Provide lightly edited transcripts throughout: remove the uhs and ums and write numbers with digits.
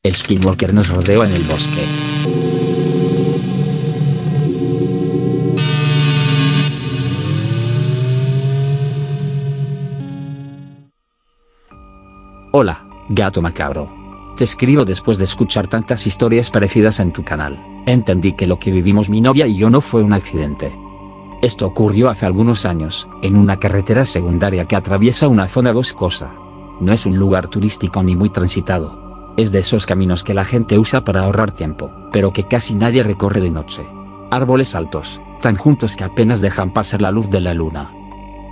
El skinwalker nos rodeó en el bosque. Hola, gato macabro. Te escribo después de escuchar tantas historias parecidas en tu canal. Entendí que lo que vivimos mi novia y yo no fue un accidente. Esto ocurrió hace algunos años, en una carretera secundaria que atraviesa una zona boscosa. No es un lugar turístico ni muy transitado. Es de esos caminos que la gente usa para ahorrar tiempo, pero que casi nadie recorre de noche. Árboles altos, tan juntos que apenas dejan pasar la luz de la luna.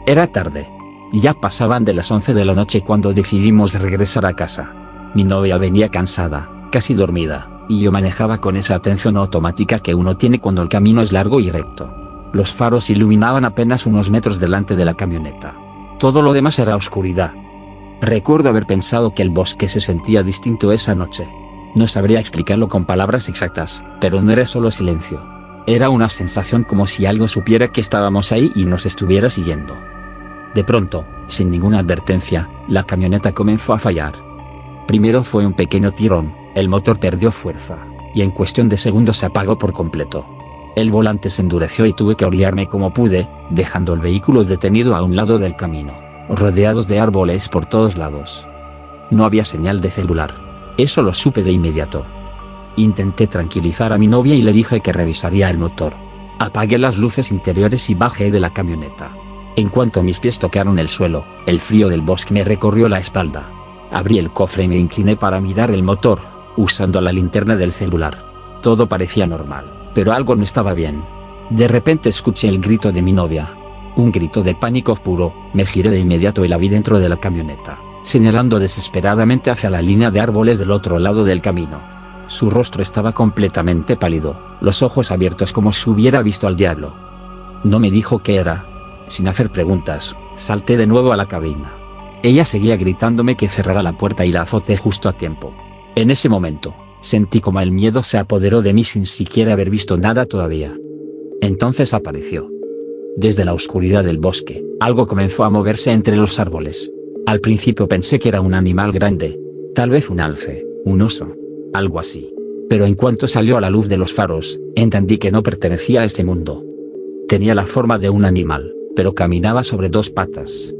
Era tarde. Ya pasaban de las 11 de la noche cuando decidimos regresar a casa. Mi novia venía cansada, casi dormida, y yo manejaba con esa atención automática que uno tiene cuando el camino es largo y recto. Los faros iluminaban apenas unos metros delante de la camioneta. Todo lo demás era oscuridad. Recuerdo haber pensado que el bosque se sentía distinto esa noche. No sabría explicarlo con palabras exactas, pero no era solo silencio. Era una sensación como si algo supiera que estábamos ahí y nos estuviera siguiendo. De pronto, sin ninguna advertencia, la camioneta comenzó a fallar. Primero fue un pequeño tirón, el motor perdió fuerza, y en cuestión de segundos se apagó por completo. El volante se endureció y tuve que orientarme como pude, dejando el vehículo detenido a un lado del camino, rodeados de árboles por todos lados. No había señal de celular. Eso lo supe de inmediato. Intenté tranquilizar a mi novia y le dije que revisaría el motor. Apagué las luces interiores y bajé de la camioneta. En cuanto mis pies tocaron el suelo, el frío del bosque me recorrió la espalda. Abrí el cofre y me incliné para mirar el motor, usando la linterna del celular. Todo parecía normal, pero algo no estaba bien. De repente escuché el grito de mi novia. Un grito de pánico puro. Me giré de inmediato y la vi dentro de la camioneta, señalando desesperadamente hacia la línea de árboles del otro lado del camino. Su rostro estaba completamente pálido, los ojos abiertos como si hubiera visto al diablo. No me dijo qué era. Sin hacer preguntas, salté de nuevo a la cabina. Ella seguía gritándome que cerrara la puerta y la azoté justo a tiempo. En ese momento, sentí como el miedo se apoderó de mí sin siquiera haber visto nada todavía. Entonces apareció. Desde la oscuridad del bosque, algo comenzó a moverse entre los árboles. Al principio pensé que era un animal grande, tal vez un alce, un oso, algo así. Pero en cuanto salió a la luz de los faros, entendí que no pertenecía a este mundo. Tenía la forma de un animal, pero caminaba sobre dos patas.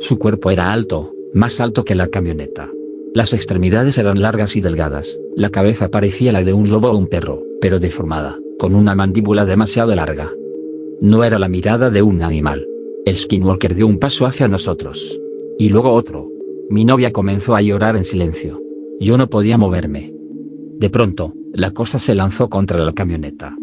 Su cuerpo era alto, más alto que la camioneta. Las extremidades eran largas y delgadas, la cabeza parecía la de un lobo o un perro, pero deformada, con una mandíbula demasiado larga. No era la mirada de un animal. El skinwalker dio un paso hacia nosotros. Y luego otro. Mi novia comenzó a llorar en silencio. Yo no podía moverme. De pronto, la cosa se lanzó contra la camioneta.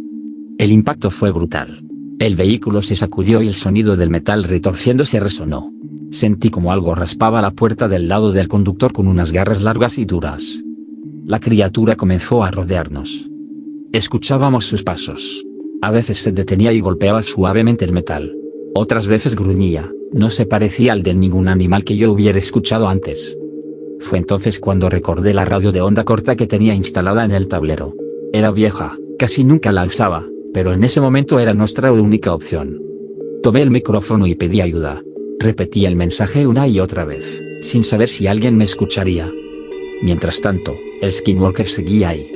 El impacto fue brutal. El vehículo se sacudió y el sonido del metal retorciéndose resonó. Sentí como algo raspaba la puerta del lado del conductor con unas garras largas y duras. La criatura comenzó a rodearnos. Escuchábamos sus pasos. A veces se detenía y golpeaba suavemente el metal. Otras veces gruñía, no se parecía al de ningún animal que yo hubiera escuchado antes. Fue entonces cuando recordé la radio de onda corta que tenía instalada en el tablero. Era vieja, casi nunca la usaba, pero en ese momento era nuestra única opción. Tomé el micrófono y pedí ayuda. Repetí el mensaje una y otra vez, sin saber si alguien me escucharía. Mientras tanto, el skinwalker seguía ahí.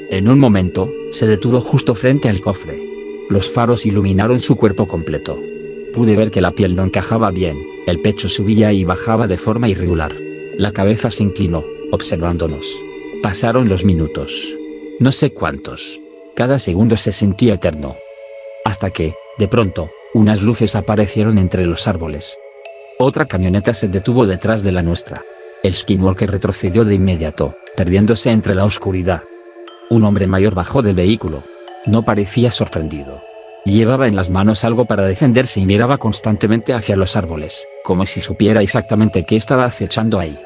En un momento, se detuvo justo frente al cofre. Los faros iluminaron su cuerpo completo. Pude ver que la piel no encajaba bien, el pecho subía y bajaba de forma irregular. La cabeza se inclinó, observándonos. Pasaron los minutos. No sé cuántos. Cada segundo se sentía eterno. Hasta que, de pronto, unas luces aparecieron entre los árboles. Otra camioneta se detuvo detrás de la nuestra. El skinwalker retrocedió de inmediato, perdiéndose entre la oscuridad. Un hombre mayor bajó del vehículo. No parecía sorprendido. Llevaba en las manos algo para defenderse y miraba constantemente hacia los árboles, como si supiera exactamente qué estaba acechando ahí.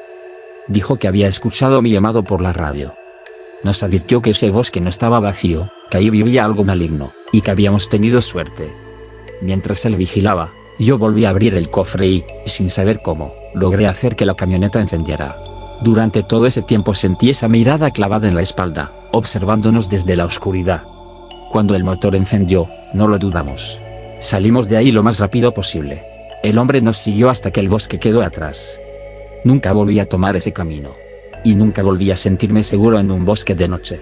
Dijo que había escuchado mi llamado por la radio. Nos advirtió que ese bosque no estaba vacío, que ahí vivía algo maligno, y que habíamos tenido suerte. Mientras él vigilaba, yo volví a abrir el cofre y, sin saber cómo, logré hacer que la camioneta encendiera. Durante todo ese tiempo sentí esa mirada clavada en la espalda, observándonos desde la oscuridad. Cuando el motor encendió, no lo dudamos. Salimos de ahí lo más rápido posible. El hombre nos siguió hasta que el bosque quedó atrás. Nunca volví a tomar ese camino. y nunca volví a sentirme seguro en un bosque de noche.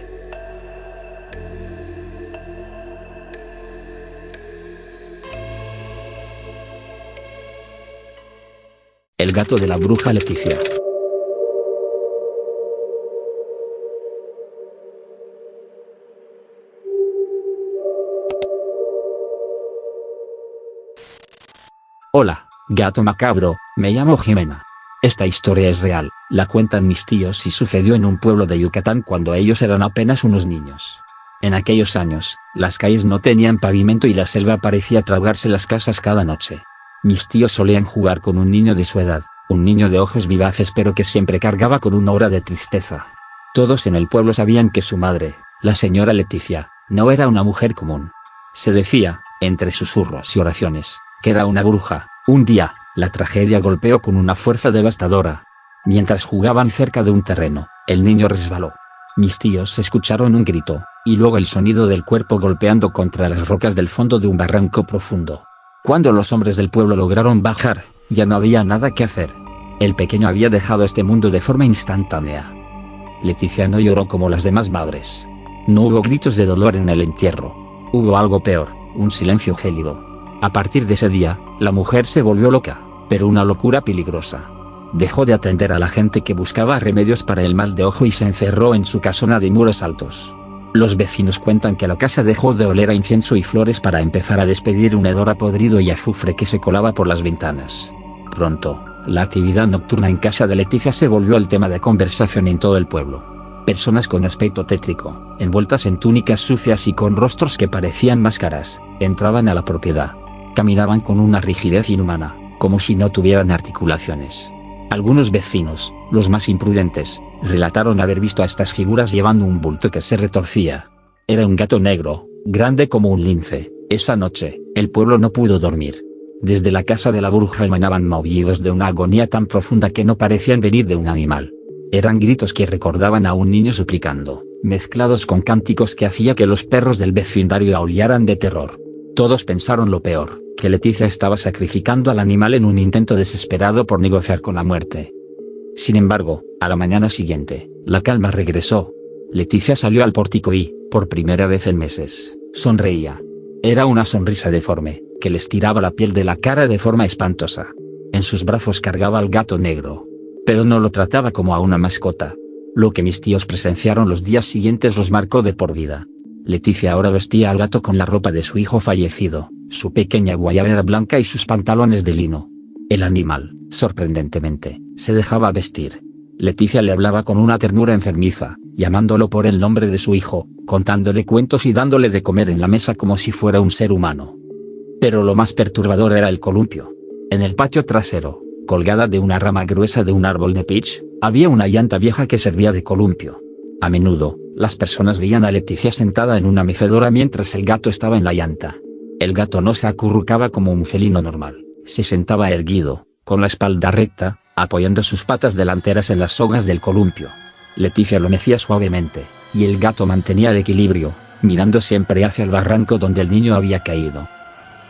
El gato de la bruja Leticia. Hola, gato macabro, me llamo Jimena. Esta historia es real, la cuentan mis tíos y sucedió en un pueblo de Yucatán cuando ellos eran apenas unos niños. En aquellos años, las calles no tenían pavimento y la selva parecía tragarse las casas cada noche. Mis tíos solían jugar con un niño de su edad, un niño de ojos vivaces pero que siempre cargaba con una aura de tristeza. Todos en el pueblo sabían que su madre, la señora Leticia, no era una mujer común. Se decía, entre susurros y oraciones, que era una bruja. Un día, la tragedia golpeó con una fuerza devastadora. Mientras jugaban cerca de un terreno, el niño resbaló. Mis tíos escucharon un grito, y luego el sonido del cuerpo golpeando contra las rocas del fondo de un barranco profundo. Cuando los hombres del pueblo lograron bajar, ya no había nada que hacer. El pequeño había dejado este mundo de forma instantánea. Leticia no lloró como las demás madres. No hubo gritos de dolor en el entierro. Hubo algo peor, un silencio gélido. A partir de ese día, la mujer se volvió loca, pero una locura peligrosa. Dejó de atender a la gente que buscaba remedios para el mal de ojo y se encerró en su casona de muros altos. Los vecinos cuentan que la casa dejó de oler a incienso y flores para empezar a despedir un hedor a podrido y azufre que se colaba por las ventanas. Pronto, la actividad nocturna en casa de Leticia se volvió el tema de conversación en todo el pueblo. Personas con aspecto tétrico, envueltas en túnicas sucias y con rostros que parecían máscaras, entraban a la propiedad. Caminaban con una rigidez inhumana, como si no tuvieran articulaciones. Algunos vecinos, los más imprudentes, relataron haber visto a estas figuras llevando un bulto que se retorcía. Era un gato negro, grande como un lince. Esa noche, el pueblo no pudo dormir. Desde la casa de la bruja emanaban maullidos de una agonía tan profunda que no parecían venir de un animal. Eran gritos que recordaban a un niño suplicando, mezclados con cánticos que hacía que los perros del vecindario aullaran de terror. Todos pensaron lo peor, que Leticia estaba sacrificando al animal en un intento desesperado por negociar con la muerte. Sin embargo, a la mañana siguiente, la calma regresó. Leticia salió al pórtico y, por primera vez en meses, sonreía. Era una sonrisa deforme, que le estiraba la piel de la cara de forma espantosa. En sus brazos cargaba al gato negro. Pero no lo trataba como a una mascota. Lo que mis tíos presenciaron los días siguientes los marcó de por vida. Leticia ahora vestía al gato con la ropa de su hijo fallecido, su pequeña guayabera blanca y sus pantalones de lino. El animal, sorprendentemente, se dejaba vestir. Leticia le hablaba con una ternura enfermiza, llamándolo por el nombre de su hijo, contándole cuentos y dándole de comer en la mesa como si fuera un ser humano. Pero lo más perturbador era el columpio. En el patio trasero, colgada de una rama gruesa de un árbol de peach, había una llanta vieja que servía de columpio. A menudo, las personas veían a Leticia sentada en una mecedora mientras el gato estaba en la llanta. El gato no se acurrucaba como un felino normal, se sentaba erguido, con la espalda recta, apoyando sus patas delanteras en las sogas del columpio. Leticia lo mecía suavemente, y el gato mantenía el equilibrio, mirando siempre hacia el barranco donde el niño había caído.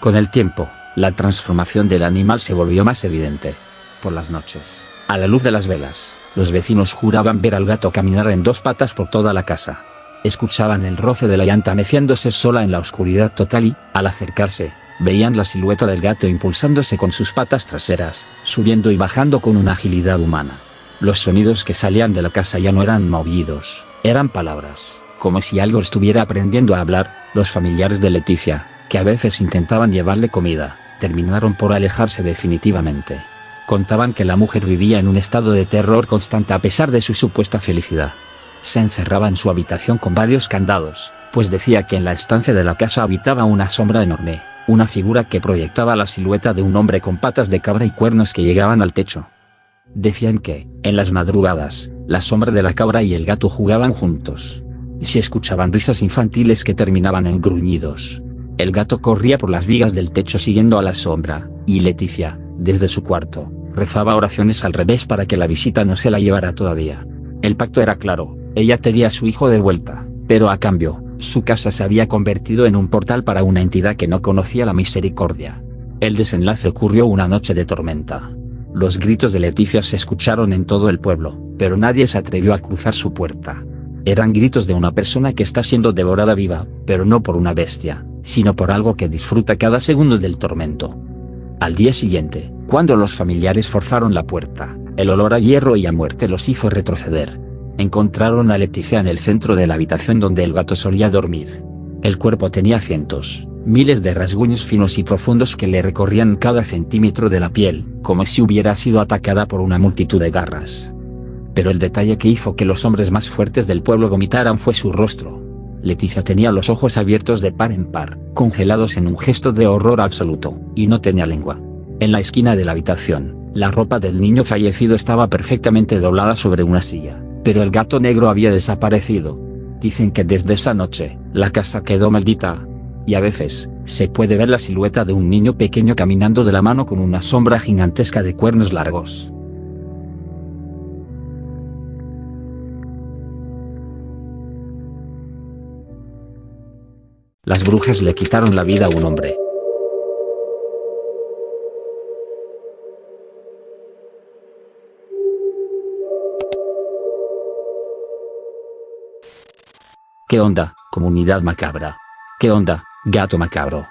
Con el tiempo, la transformación del animal se volvió más evidente. Por las noches, a la luz de las velas, los vecinos juraban ver al gato caminar en dos patas por toda la casa. Escuchaban el roce de la llanta meciéndose sola en la oscuridad total y, al acercarse, veían la silueta del gato impulsándose con sus patas traseras, subiendo y bajando con una agilidad humana. Los sonidos que salían de la casa ya no eran maullidos, eran palabras, como si algo estuviera aprendiendo a hablar. Los familiares de Leticia, que a veces intentaban llevarle comida, terminaron por alejarse definitivamente. Contaban que la mujer vivía en un estado de terror constante a pesar de su supuesta felicidad. Se encerraba en su habitación con varios candados, pues decía que en la estancia de la casa habitaba una sombra enorme, una figura que proyectaba la silueta de un hombre con patas de cabra y cuernos que llegaban al techo. Decían que, en las madrugadas, la sombra de la cabra y el gato jugaban juntos. Y se escuchaban risas infantiles que terminaban en gruñidos. El gato corría por las vigas del techo siguiendo a la sombra, y Leticia, desde su cuarto, rezaba oraciones al revés para que la visita no se la llevara todavía. El pacto era claro, ella quería a su hijo de vuelta, pero a cambio, su casa se había convertido en un portal para una entidad que no conocía la misericordia. El desenlace ocurrió una noche de tormenta. Los gritos de Leticia se escucharon en todo el pueblo, pero nadie se atrevió a cruzar su puerta. Eran gritos de una persona que está siendo devorada viva, pero no por una bestia, sino por algo que disfruta cada segundo del tormento. Al día siguiente, cuando los familiares forzaron la puerta, el olor a hierro y a muerte los hizo retroceder. Encontraron a Leticia en el centro de la habitación donde el gato solía dormir. El cuerpo tenía cientos, miles de rasguños finos y profundos que le recorrían cada centímetro de la piel, como si hubiera sido atacada por una multitud de garras. Pero el detalle que hizo que los hombres más fuertes del pueblo vomitaran fue su rostro. Leticia tenía los ojos abiertos de par en par, congelados en un gesto de horror absoluto, y no tenía lengua. En la esquina de la habitación, la ropa del niño fallecido estaba perfectamente doblada sobre una silla, pero el gato negro había desaparecido. Dicen que desde esa noche, la casa quedó maldita. Y a veces, se puede ver la silueta de un niño pequeño caminando de la mano con una sombra gigantesca de cuernos largos. Las brujas le quitaron la vida a un hombre. ¿Qué onda, comunidad macabra? ¿Qué onda, gato macabro?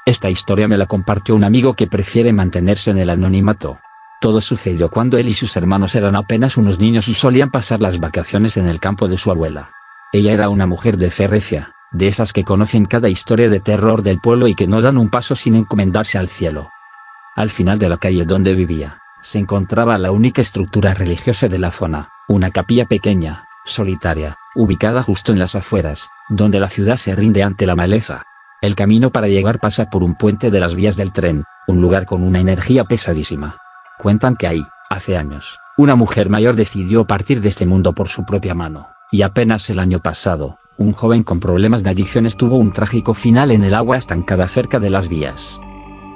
Esta historia me la compartió un amigo que prefiere mantenerse en el anonimato. Todo sucedió cuando él y sus hermanos eran apenas unos niños y solían pasar las vacaciones en el campo de su abuela. Ella era una mujer de fe recia, de esas que conocen cada historia de terror del pueblo y que no dan un paso sin encomendarse al cielo. Al final de la calle donde vivía, se encontraba la única estructura religiosa de la zona, una capilla pequeña, solitaria, ubicada justo en las afueras, donde la ciudad se rinde ante la maleza. El camino para llegar pasa por un puente de las vías del tren, un lugar con una energía pesadísima. Cuentan que ahí, hace años, una mujer mayor decidió partir de este mundo por su propia mano, y apenas el año pasado, un joven con problemas de adicciones tuvo un trágico final en el agua estancada cerca de las vías.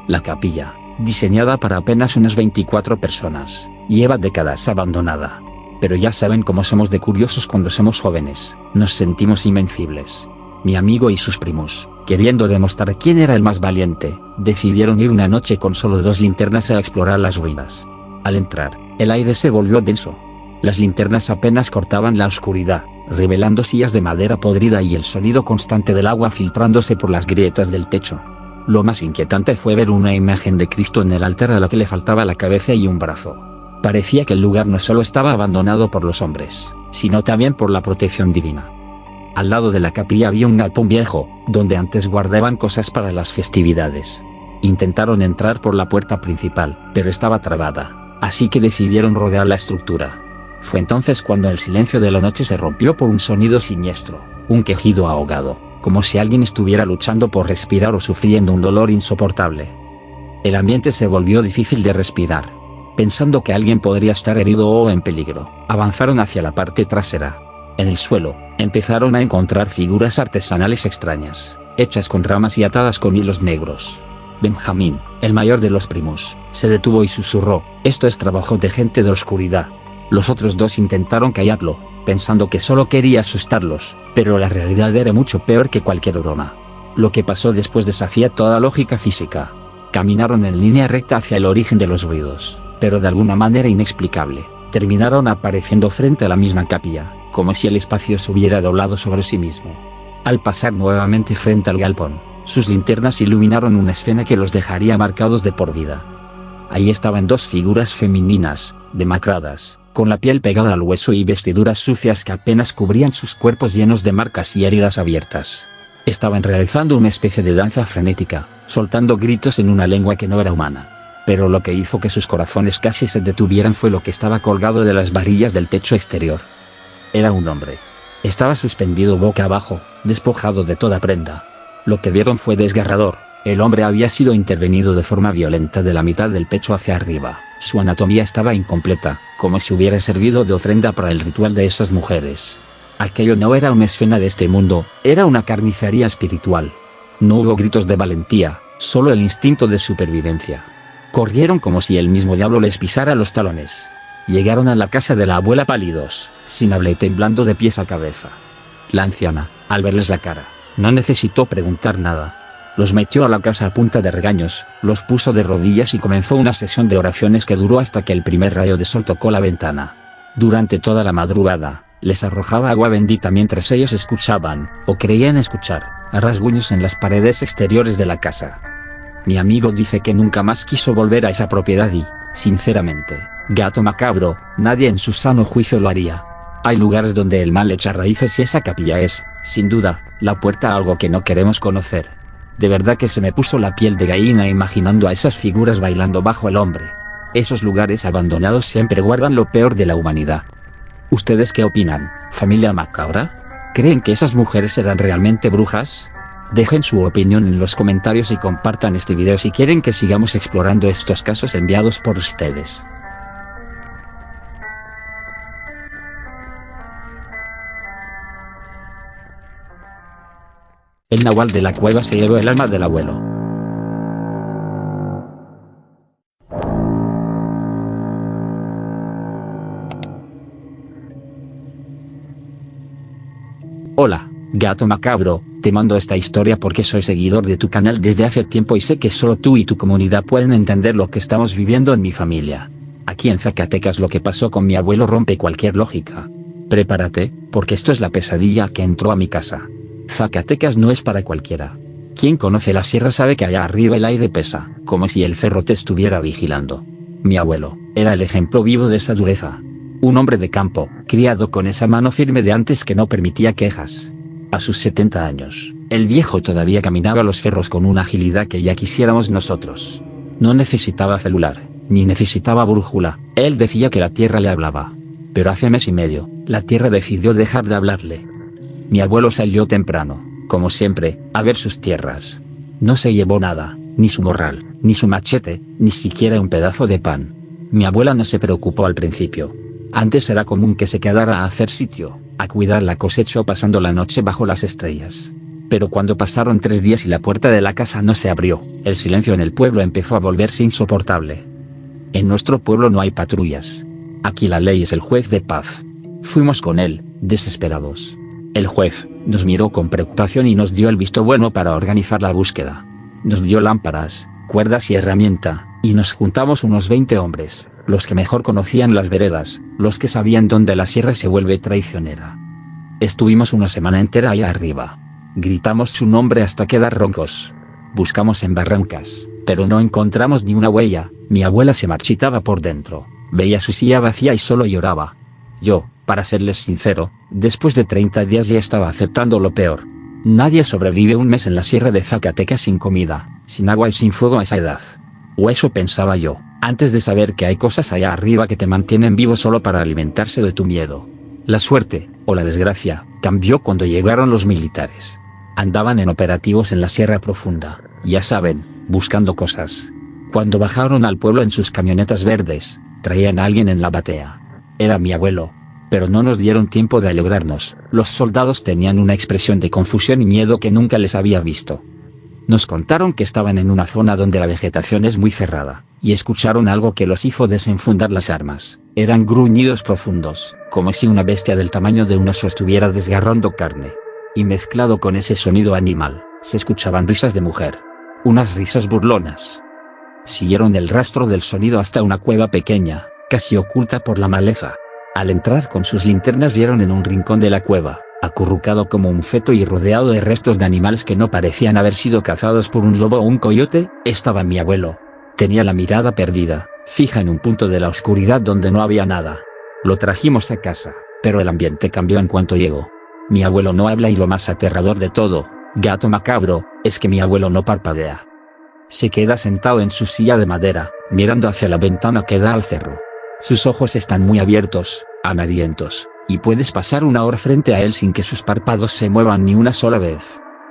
La capilla, diseñada para apenas unas 24 personas, lleva décadas abandonada. Pero ya saben cómo somos de curiosos cuando somos jóvenes, nos sentimos invencibles. Mi amigo y sus primos, queriendo demostrar quién era el más valiente, decidieron ir una noche con solo 2 linternas a explorar las ruinas. Al entrar, el aire se volvió denso. Las linternas apenas cortaban la oscuridad, revelando sillas de madera podrida y el sonido constante del agua filtrándose por las grietas del techo. Lo más inquietante fue ver una imagen de Cristo en el altar a la que le faltaba la cabeza y un brazo. Parecía que el lugar no solo estaba abandonado por los hombres, sino también por la protección divina. Al lado de la capilla había un galpón viejo, donde antes guardaban cosas para las festividades. Intentaron entrar por la puerta principal, pero estaba trabada, así que decidieron rodear la estructura. Fue entonces cuando el silencio de la noche se rompió por un sonido siniestro, un quejido ahogado, como si alguien estuviera luchando por respirar o sufriendo un dolor insoportable. El ambiente se volvió difícil de respirar. Pensando que alguien podría estar herido o en peligro, avanzaron hacia la parte trasera. En el suelo, empezaron a encontrar figuras artesanales extrañas, hechas con ramas y atadas con hilos negros. Benjamín, el mayor de los primos, se detuvo y susurró: «Esto es trabajo de gente de oscuridad». Los otros 2 intentaron callarlo, pensando que solo quería asustarlos, pero la realidad era mucho peor que cualquier broma. Lo que pasó después desafía toda lógica física. Caminaron en línea recta hacia el origen de los ruidos, pero de alguna manera inexplicable, terminaron apareciendo frente a la misma capilla, como si el espacio se hubiera doblado sobre sí mismo. Al pasar nuevamente frente al galpón, sus linternas iluminaron una escena que los dejaría marcados de por vida. Ahí estaban 2 figuras femeninas, demacradas, con la piel pegada al hueso y vestiduras sucias que apenas cubrían sus cuerpos llenos de marcas y heridas abiertas. Estaban realizando una especie de danza frenética, soltando gritos en una lengua que no era humana. Pero lo que hizo que sus corazones casi se detuvieran fue lo que estaba colgado de las varillas del techo exterior. Era un hombre. Estaba suspendido boca abajo, despojado de toda prenda. Lo que vieron fue desgarrador. El hombre había sido intervenido de forma violenta de la mitad del pecho hacia arriba. Su anatomía estaba incompleta, como si hubiera servido de ofrenda para el ritual de esas mujeres. Aquello no era una escena de este mundo, era una carnicería espiritual. No hubo gritos de valentía, solo el instinto de supervivencia. Corrieron como si el mismo diablo les pisara los talones. Llegaron a la casa de la abuela pálidos, sin habla y temblando de pies a cabeza. La anciana, al verles la cara, no necesitó preguntar nada. Los metió a la casa a punta de regaños, los puso de rodillas y comenzó una sesión de oraciones que duró hasta que el primer rayo de sol tocó la ventana. Durante toda la madrugada, les arrojaba agua bendita mientras ellos escuchaban, o creían escuchar, rasguños en las paredes exteriores de la casa. Mi amigo dice que nunca más quiso volver a esa propiedad y, sinceramente, gato macabro, nadie en su sano juicio lo haría. Hay lugares donde el mal echa raíces y esa capilla es, sin duda, la puerta a algo que no queremos conocer. De verdad que se me puso la piel de gallina imaginando a esas figuras bailando bajo el hombre. Esos lugares abandonados siempre guardan lo peor de la humanidad. ¿Ustedes qué opinan, familia macabra? ¿Creen que esas mujeres eran realmente brujas? Dejen su opinión en los comentarios y compartan este video si quieren que sigamos explorando estos casos enviados por ustedes. El nahual de la cueva se llevó el alma del abuelo. Hola, gato macabro, te mando esta historia porque soy seguidor de tu canal desde hace tiempo y sé que solo tú y tu comunidad pueden entender lo que estamos viviendo en mi familia. Aquí en Zacatecas lo que pasó con mi abuelo rompe cualquier lógica. Prepárate, porque esto es la pesadilla que entró a mi casa. Zacatecas no es para cualquiera. Quien conoce la sierra sabe que allá arriba el aire pesa, como si el cerro te estuviera vigilando. Mi abuelo era el ejemplo vivo de esa dureza. Un hombre de campo, criado con esa mano firme de antes que no permitía quejas. A sus 70 años, el viejo todavía caminaba los cerros con una agilidad que ya quisiéramos nosotros. No necesitaba celular, ni necesitaba brújula, él decía que la tierra le hablaba. Pero hace mes y medio, la tierra decidió dejar de hablarle. Mi abuelo salió temprano, como siempre, a ver sus tierras. No se llevó nada, ni su morral, ni su machete, ni siquiera un pedazo de pan. Mi abuela no se preocupó al principio. Antes era común que se quedara a hacer sitio, a cuidar la cosecha o pasando la noche bajo las estrellas. Pero cuando pasaron 3 días y la puerta de la casa no se abrió, el silencio en el pueblo empezó a volverse insoportable. En nuestro pueblo no hay patrullas. Aquí la ley es el juez de paz. Fuimos con él, desesperados. El juez nos miró con preocupación y nos dio el visto bueno para organizar la búsqueda. Nos dio lámparas, cuerdas y herramienta, y nos juntamos unos 20 hombres, los que mejor conocían las veredas, los que sabían dónde la sierra se vuelve traicionera. Estuvimos una semana entera allá arriba. Gritamos su nombre hasta quedar roncos. Buscamos en barrancas, pero no encontramos ni una huella. Mi abuela se marchitaba por dentro, veía su silla vacía y solo lloraba. Yo, para serles sincero, después de 30 días ya estaba aceptando lo peor. Nadie sobrevive un mes en la sierra de Zacatecas sin comida, sin agua y sin fuego a esa edad. O eso pensaba yo, antes de saber que hay cosas allá arriba que te mantienen vivo solo para alimentarse de tu miedo. La suerte, o la desgracia, cambió cuando llegaron los militares. Andaban en operativos en la Sierra Profunda, ya saben, buscando cosas. Cuando bajaron al pueblo en sus camionetas verdes, traían a alguien en la batea. Era mi abuelo. Pero no nos dieron tiempo de alegrarnos, los soldados tenían una expresión de confusión y miedo que nunca les había visto. Nos contaron que estaban en una zona donde la vegetación es muy cerrada, y escucharon algo que los hizo desenfundar las armas. Eran gruñidos profundos, como si una bestia del tamaño de un oso estuviera desgarrando carne. Y mezclado con ese sonido animal, se escuchaban risas de mujer. Unas risas burlonas. Siguieron el rastro del sonido hasta una cueva pequeña, casi oculta por la maleza. Al entrar con sus linternas vieron en un rincón de la cueva, acurrucado como un feto y rodeado de restos de animales que no parecían haber sido cazados por un lobo o un coyote, estaba mi abuelo. Tenía la mirada perdida, fija en un punto de la oscuridad donde no había nada. Lo trajimos a casa, pero el ambiente cambió en cuanto llegó. Mi abuelo no habla y lo más aterrador de todo, gato macabro, es que mi abuelo no parpadea. Se queda sentado en su silla de madera, mirando hacia la ventana que da al cerro. Sus ojos están muy abiertos, amarillentos, y puedes pasar una hora frente a él sin que sus párpados se muevan ni una sola vez.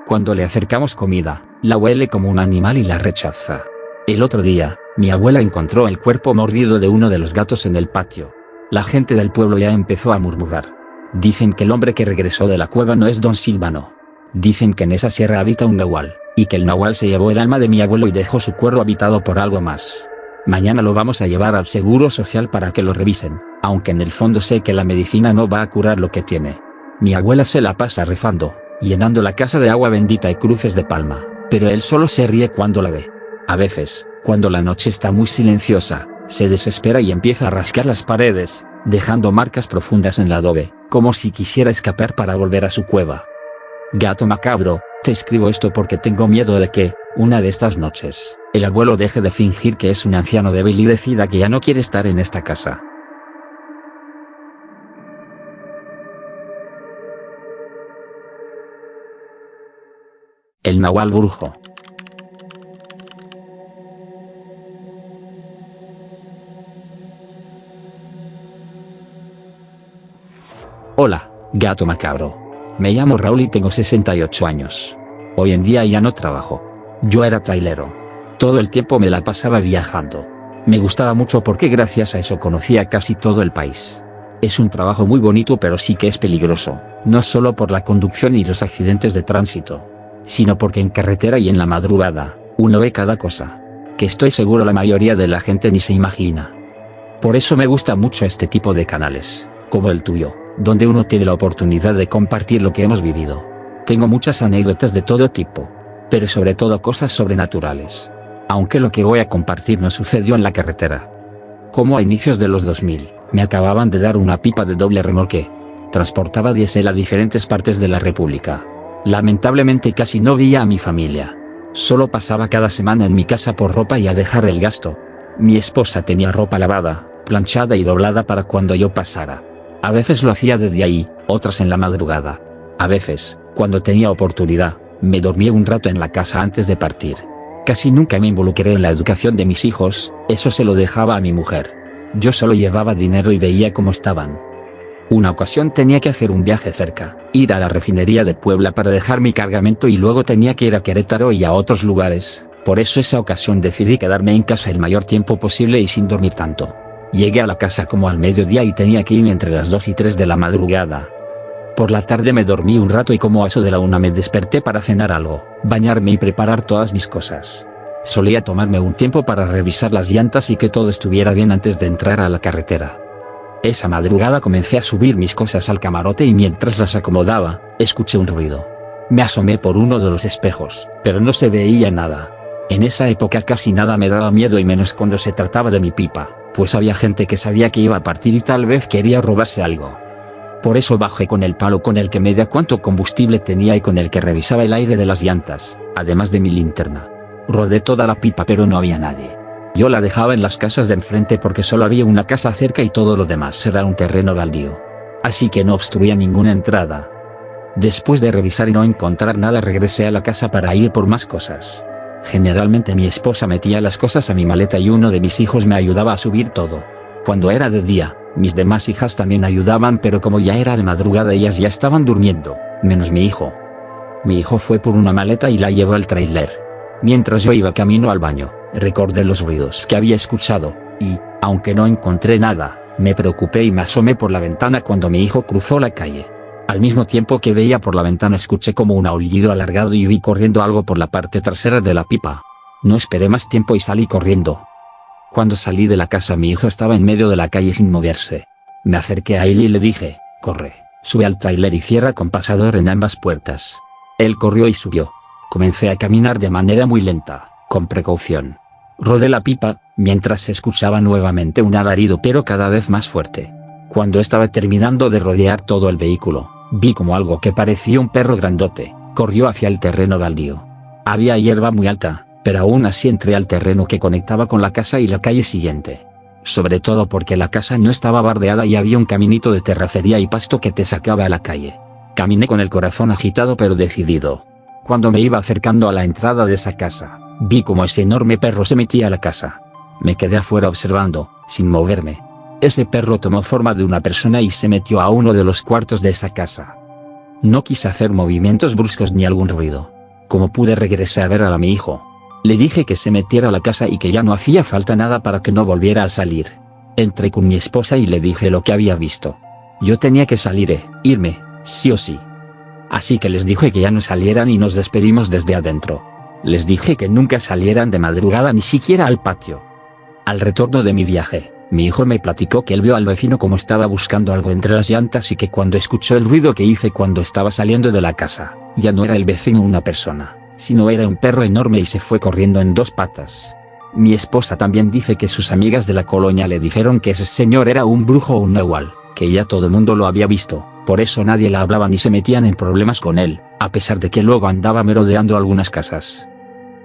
Cuando le acercamos comida, la huele como un animal y la rechaza. El otro día, mi abuela encontró el cuerpo mordido de uno de los gatos en el patio. La gente del pueblo ya empezó a murmurar. Dicen que el hombre que regresó de la cueva no es don Silvano. Dicen que en esa sierra habita un nahual, y que el nahual se llevó el alma de mi abuelo y dejó su cuerpo habitado por algo más. Mañana lo vamos a llevar al Seguro Social para que lo revisen, aunque en el fondo sé que la medicina no va a curar lo que tiene. Mi abuela se la pasa rezando, llenando la casa de agua bendita y cruces de palma, pero él solo se ríe cuando la ve. A veces, cuando la noche está muy silenciosa, se desespera y empieza a rascar las paredes, dejando marcas profundas en el adobe, como si quisiera escapar para volver a su cueva. Gato macabro, te escribo esto porque tengo miedo de que, una de estas noches, el abuelo deje de fingir que es un anciano débil y decida que ya no quiere estar en esta casa. El Nahual Brujo. Hola, gato macabro. Me llamo Raúl y tengo 68 años. Hoy en día ya no trabajo. Yo era trailero. Todo el tiempo me la pasaba viajando. Me gustaba mucho porque gracias a eso conocía casi todo el país. Es un trabajo muy bonito pero sí que es peligroso, no solo por la conducción y los accidentes de tránsito, sino porque en carretera y en la madrugada, uno ve cada cosa, que estoy seguro la mayoría de la gente ni se imagina. Por eso me gusta mucho este tipo de canales, como el tuyo, donde uno tiene la oportunidad de compartir lo que hemos vivido. Tengo muchas anécdotas de todo tipo, pero sobre todo cosas sobrenaturales. Aunque lo que voy a compartir no sucedió en la carretera. Como a inicios de los 2000, me acababan de dar una pipa de doble remolque. Transportaba diésel a diferentes partes de la República. Lamentablemente casi no veía a mi familia. Solo pasaba cada semana en mi casa por ropa y a dejar el gasto. Mi esposa tenía ropa lavada, planchada y doblada para cuando yo pasara. A veces lo hacía desde ahí, otras en la madrugada. A veces, cuando tenía oportunidad, me dormía un rato en la casa antes de partir. Casi nunca me involucré en la educación de mis hijos, eso se lo dejaba a mi mujer. Yo solo llevaba dinero y veía cómo estaban. Una ocasión tenía que hacer un viaje cerca, ir a la refinería de Puebla para dejar mi cargamento y luego tenía que ir a Querétaro y a otros lugares. Por eso esa ocasión decidí quedarme en casa el mayor tiempo posible y sin dormir tanto. Llegué a la casa como al mediodía y tenía que irme entre las 2 y 3 de la madrugada. Por la tarde me dormí un rato y como a eso de la 1 me desperté para cenar algo, bañarme y preparar todas mis cosas. Solía tomarme un tiempo para revisar las llantas y que todo estuviera bien antes de entrar a la carretera. Esa madrugada comencé a subir mis cosas al camarote y mientras las acomodaba, escuché un ruido. Me asomé por uno de los espejos, pero no se veía nada. En esa época casi nada me daba miedo y menos cuando se trataba de mi pipa, pues había gente que sabía que iba a partir y tal vez quería robarse algo. Por eso bajé con el palo con el que medía cuánto combustible tenía y con el que revisaba el aire de las llantas, además de mi linterna. Rodé toda la pipa pero no había nadie. Yo la dejaba en las casas de enfrente porque solo había una casa cerca y todo lo demás era un terreno baldío. Así que no obstruía ninguna entrada. Después de revisar y no encontrar nada regresé a la casa para ir por más cosas. Generalmente mi esposa metía las cosas a mi maleta y uno de mis hijos me ayudaba a subir todo. Cuando era de día, mis demás hijas también ayudaban pero como ya era de madrugada ellas ya estaban durmiendo, menos mi hijo. Mi hijo fue por una maleta y la llevó al tráiler. Mientras yo iba camino al baño, recordé los ruidos que había escuchado, y, aunque no encontré nada, me preocupé y me asomé por la ventana cuando mi hijo cruzó la calle. Al mismo tiempo que veía por la ventana escuché como un aullido alargado y vi corriendo algo por la parte trasera de la pipa. No esperé más tiempo y salí corriendo. Cuando salí de la casa mi hijo estaba en medio de la calle sin moverse. Me acerqué a él y le dije, corre, sube al tráiler y cierra con pasador en ambas puertas. Él corrió y subió. Comencé a caminar de manera muy lenta, con precaución. Rodé la pipa, mientras se escuchaba nuevamente un alarido pero cada vez más fuerte. Cuando estaba terminando de rodear todo el vehículo, vi como algo que parecía un perro grandote, corrió hacia el terreno baldío. Había hierba muy alta, pero aún así entré al terreno que conectaba con la casa y la calle siguiente. Sobre todo porque la casa no estaba bardeada y había un caminito de terracería y pasto que te sacaba a la calle. Caminé con el corazón agitado pero decidido. Cuando me iba acercando a la entrada de esa casa, vi como ese enorme perro se metía a la casa. Me quedé afuera observando, sin moverme. Ese perro tomó forma de una persona y se metió a uno de los cuartos de esa casa. No quise hacer movimientos bruscos ni algún ruido. Como pude regresé a ver a mi hijo. Le dije que se metiera a la casa y que ya no hacía falta nada para que no volviera a salir. Entré con mi esposa y le dije lo que había visto. Yo tenía que salir, irme, sí o sí. Así que les dije que ya no salieran y nos despedimos desde adentro. Les dije que nunca salieran de madrugada ni siquiera al patio. Al retorno de mi viaje, mi hijo me platicó que él vio al vecino como estaba buscando algo entre las llantas y que cuando escuchó el ruido que hice cuando estaba saliendo de la casa, ya no era el vecino una persona, sino era un perro enorme y se fue corriendo en 2 patas. Mi esposa también dice que sus amigas de la colonia le dijeron que ese señor era un brujo o un nahual, que ya todo el mundo lo había visto, por eso nadie la hablaba ni se metían en problemas con él, a pesar de que luego andaba merodeando algunas casas.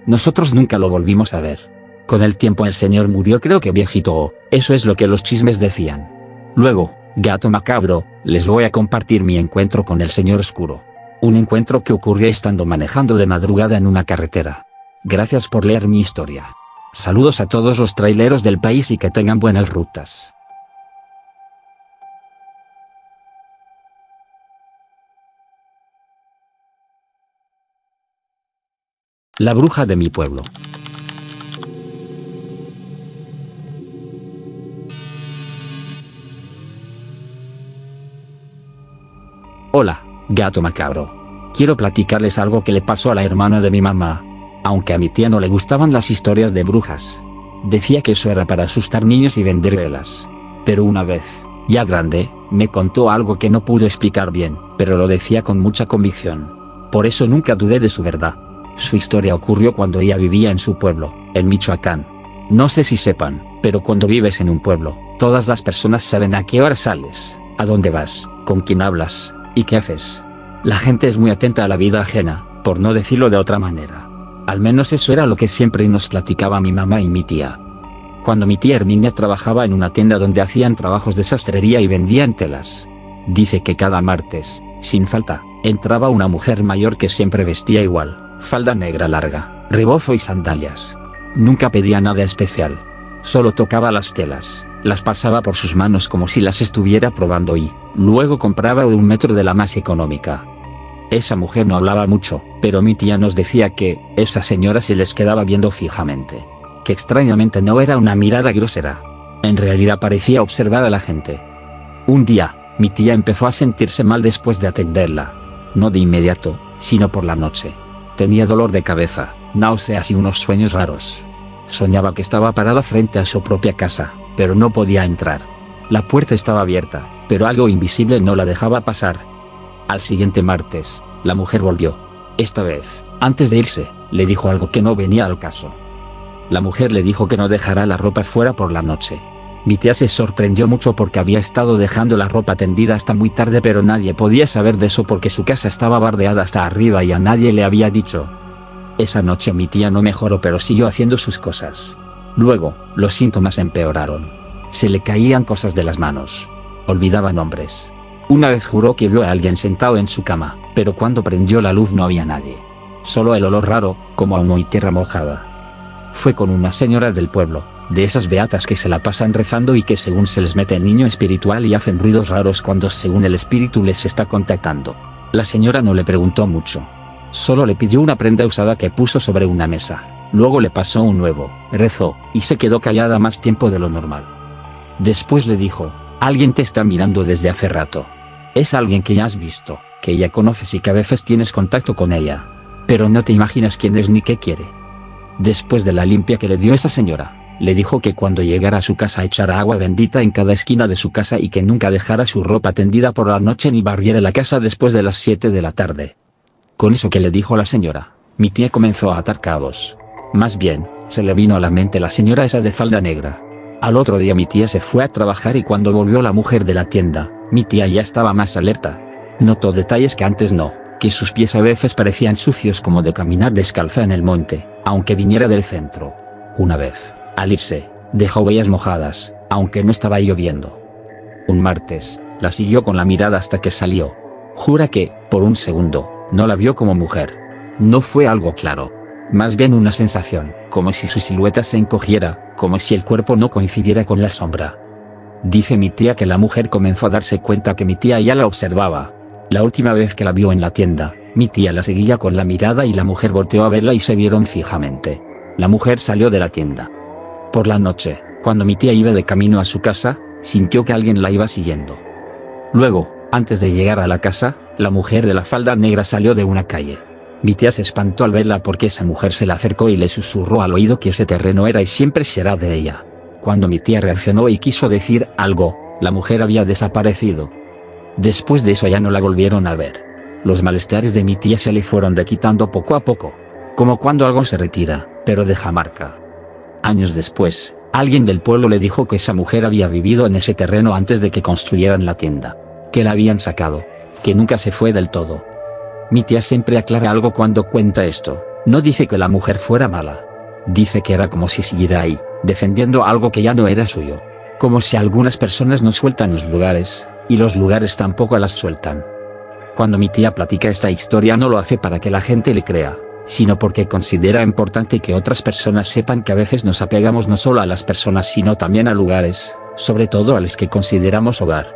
Nosotros nunca lo volvimos a ver. Con el tiempo el señor murió, creo que viejito, o eso es lo que los chismes decían. Luego, gato macabro, les voy a compartir mi encuentro con el señor oscuro. Un encuentro que ocurrió estando manejando de madrugada en una carretera. Gracias por leer mi historia. Saludos a todos los traileros del país y que tengan buenas rutas. La bruja de mi pueblo. Hola, gato macabro. Quiero platicarles algo que le pasó a la hermana de mi mamá. Aunque a mi tía no le gustaban las historias de brujas. Decía que eso era para asustar niños y vender velas. Pero una vez, ya grande, me contó algo que no pude explicar bien, pero lo decía con mucha convicción. Por eso nunca dudé de su verdad. Su historia ocurrió cuando ella vivía en su pueblo, en Michoacán. No sé si sepan, pero cuando vives en un pueblo, todas las personas saben a qué hora sales, a dónde vas, con quién hablas, y qué haces. La gente es muy atenta a la vida ajena, por no decirlo de otra manera. Al menos eso era lo que siempre nos platicaba mi mamá y mi tía. Cuando mi tía Herminia trabajaba en una tienda donde hacían trabajos de sastrería y vendían telas. Dice que cada martes, sin falta, entraba una mujer mayor que siempre vestía igual, falda negra larga, rebozo y sandalias. Nunca pedía nada especial. Solo tocaba las telas, las pasaba por sus manos como si las estuviera probando y, luego compraba 1 metro de la más económica. Esa mujer no hablaba mucho, pero mi tía nos decía que, esa señora se les quedaba viendo fijamente. Que extrañamente no era una mirada grosera. En realidad parecía observar a la gente. Un día, mi tía empezó a sentirse mal después de atenderla. No de inmediato, sino por la noche. Tenía dolor de cabeza, náuseas y unos sueños raros. Soñaba que estaba parada frente a su propia casa, pero no podía entrar. La puerta estaba abierta, pero algo invisible no la dejaba pasar. Al siguiente martes, la mujer volvió. Esta vez, antes de irse, le dijo algo que no venía al caso. La mujer le dijo que no dejara la ropa fuera por la noche. Mi tía se sorprendió mucho porque había estado dejando la ropa tendida hasta muy tarde, pero nadie podía saber de eso porque su casa estaba bardeada hasta arriba y a nadie le había dicho. Esa noche mi tía no mejoró, pero siguió haciendo sus cosas. Luego, los síntomas empeoraron. Se le caían cosas de las manos. Olvidaba nombres. Una vez juró que vio a alguien sentado en su cama, pero cuando prendió la luz no había nadie. Solo el olor raro, como a humo y tierra mojada. Fue con una señora del pueblo, de esas beatas que se la pasan rezando y que según se les mete el niño espiritual y hacen ruidos raros cuando según el espíritu les está contactando. La señora no le preguntó mucho. Solo le pidió una prenda usada que puso sobre una mesa. Luego le pasó un nuevo, rezó, y se quedó callada más tiempo de lo normal. Después le dijo, alguien te está mirando desde hace rato. Es alguien que ya has visto, que ya conoces y que a veces tienes contacto con ella. Pero no te imaginas quién es ni qué quiere. Después de la limpia que le dio esa señora, le dijo que cuando llegara a su casa echara agua bendita en cada esquina de su casa y que nunca dejara su ropa tendida por la noche ni barriera la casa después de las 7 de la tarde. Con eso que le dijo la señora, mi tía comenzó a atar cabos. Más bien, se le vino a la mente la señora esa de falda negra. Al otro día mi tía se fue a trabajar y cuando volvió la mujer de la tienda, mi tía ya estaba más alerta. Notó detalles que antes no, que sus pies a veces parecían sucios como de caminar descalza en el monte, aunque viniera del centro. Una vez, al irse, dejó huellas mojadas, aunque no estaba lloviendo. Un martes, la siguió con la mirada hasta que salió. Jura que, por un segundo, no la vio como mujer. No fue algo claro. Más bien una sensación, como si su silueta se encogiera, como si el cuerpo no coincidiera con la sombra. Dice mi tía que la mujer comenzó a darse cuenta que mi tía ya la observaba. La última vez que la vio en la tienda, mi tía la seguía con la mirada y la mujer volteó a verla y se vieron fijamente. La mujer salió de la tienda. Por la noche, cuando mi tía iba de camino a su casa, sintió que alguien la iba siguiendo. Luego, antes de llegar a la casa, la mujer de la falda negra salió de una calle. Mi tía se espantó al verla porque esa mujer se le acercó y le susurró al oído que ese terreno era y siempre será de ella. Cuando mi tía reaccionó y quiso decir algo, la mujer había desaparecido. Después de eso ya no la volvieron a ver. Los malestares de mi tía se le fueron quitando poco a poco. Como cuando algo se retira, pero deja marca. Años después, alguien del pueblo le dijo que esa mujer había vivido en ese terreno antes de que construyeran la tienda. Que la habían sacado. Que nunca se fue del todo. Mi tía siempre aclara algo cuando cuenta esto. No dice que la mujer fuera mala. Dice que era como si siguiera ahí, defendiendo algo que ya no era suyo. Como si algunas personas no sueltan los lugares, y los lugares tampoco las sueltan. Cuando mi tía platica esta historia no lo hace para que la gente le crea, sino porque considera importante que otras personas sepan que a veces nos apegamos no solo a las personas sino también a lugares, sobre todo a los que consideramos hogar.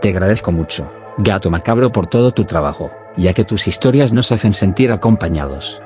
Te agradezco mucho, Gato Macabro, por todo tu trabajo, ya que tus historias nos hacen sentir acompañados.